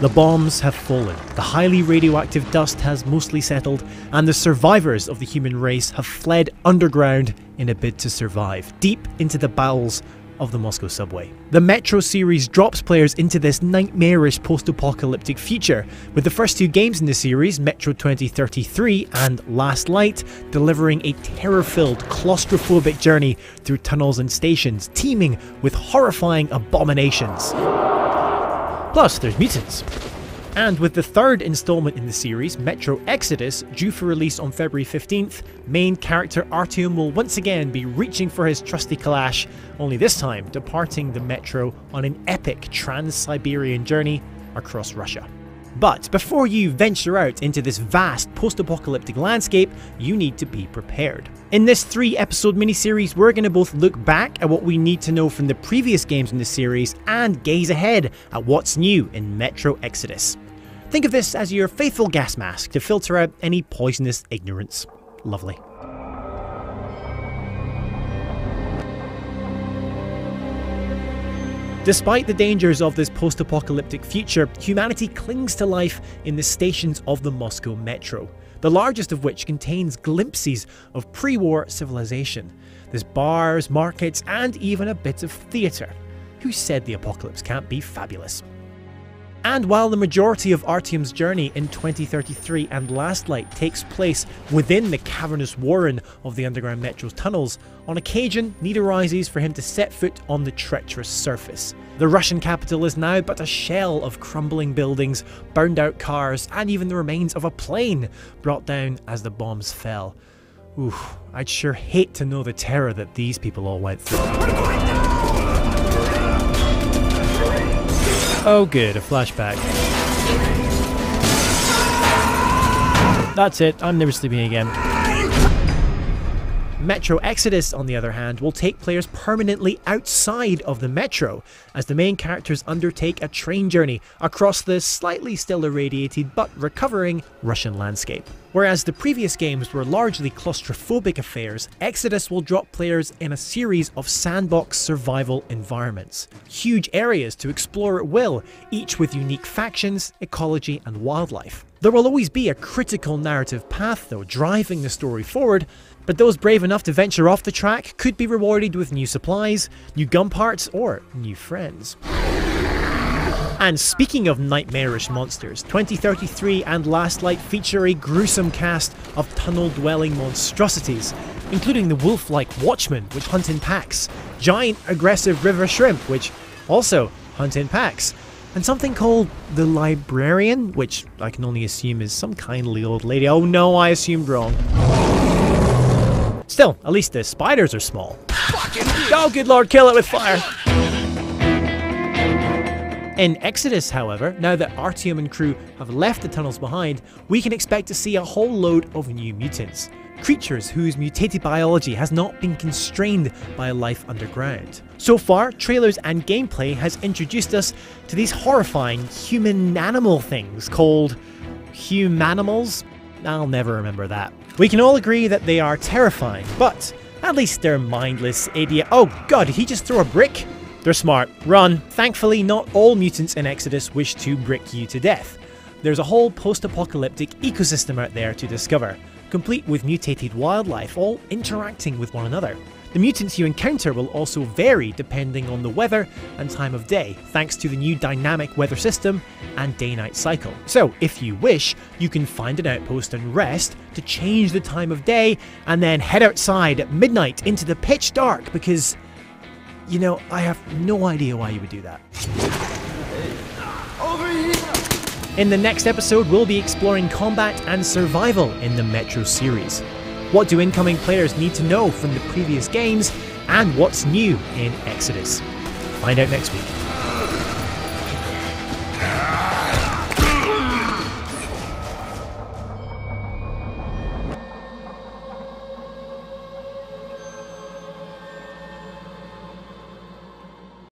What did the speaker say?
The bombs have fallen, the highly radioactive dust has mostly settled, and the survivors of the human race have fled underground in a bid to survive, deep into the bowels of the Moscow subway. The Metro series drops players into this nightmarish post-apocalyptic future, with the first two games in the series, Metro 2033 and Last Light, delivering a terror-filled, claustrophobic journey through tunnels and stations, teeming with horrifying abominations. Plus, there's mutants. And with the third installment in the series, Metro Exodus, due for release on February 15th, main character Artyom will once again be reaching for his trusty Kalash, only this time departing the Metro on an epic trans-Siberian journey across Russia. But before you venture out into this vast post-apocalyptic landscape, you need to be prepared. In this 3-episode miniseries, we're going to both look back at what we need to know from the previous games in the series and gaze ahead at what's new in Metro Exodus. Think of this as your faithful gas mask to filter out any poisonous ignorance. Lovely. Despite the dangers of this post-apocalyptic future, humanity clings to life in the stations of the Moscow Metro, the largest of which contains glimpses of pre-war civilization. There's bars, markets, and even a bit of theatre. Who said the apocalypse can't be fabulous? And while the majority of Artyom's journey in 2033 and Last Light takes place within the cavernous warren of the underground Metro's tunnels, on occasion need arises for him to set foot on the treacherous surface. The Russian capital is now but a shell of crumbling buildings, burned out cars, and even the remains of a plane brought down as the bombs fell. Oof, I'd sure hate to know the terror that these people all went through. Oh good, a flashback. That's it, I'm never sleeping again. Metro Exodus, on the other hand, will take players permanently outside of the Metro, as the main characters undertake a train journey across the slightly still irradiated but recovering Russian landscape. Whereas the previous games were largely claustrophobic affairs, Exodus will drop players in a series of sandbox survival environments. Huge areas to explore at will, each with unique factions, ecology and wildlife. There will always be a critical narrative path though, driving the story forward, but those brave enough to venture off the track could be rewarded with new supplies, new gun parts, or new friends. And speaking of nightmarish monsters, 2033 and Last Light feature a gruesome cast of tunnel-dwelling monstrosities, including the wolf-like Watchmen, which hunt in packs, giant aggressive river shrimp, which also hunt in packs, and something called the Librarian, which I can only assume is some kindly old lady. Oh no, I assumed wrong. Still, at least the spiders are small. Oh good lord, kill it with fire! In Exodus, however, now that Artyom and crew have left the tunnels behind, we can expect to see a whole load of new mutants. Creatures whose mutated biology has not been constrained by a life underground. So far, trailers and gameplay has introduced us to these horrifying human-animal things called humanimals. I'll never remember that. We can all agree that they are terrifying, but at least they're mindless idiot. Oh god, did he just throw a brick? They're smart. Run. Thankfully, not all mutants in Exodus wish to brick you to death. There's a whole post-apocalyptic ecosystem out there to discover, complete with mutated wildlife, all interacting with one another. The mutants you encounter will also vary depending on the weather and time of day, thanks to the new dynamic weather system and day-night cycle. So, if you wish, you can find an outpost and rest to change the time of day, and then head outside at midnight into the pitch dark because, you know, I have no idea why you would do that. Over here! In the next episode, we'll be exploring combat and survival in the Metro series. What do incoming players need to know from the previous games, and what's new in Exodus? Find out next week.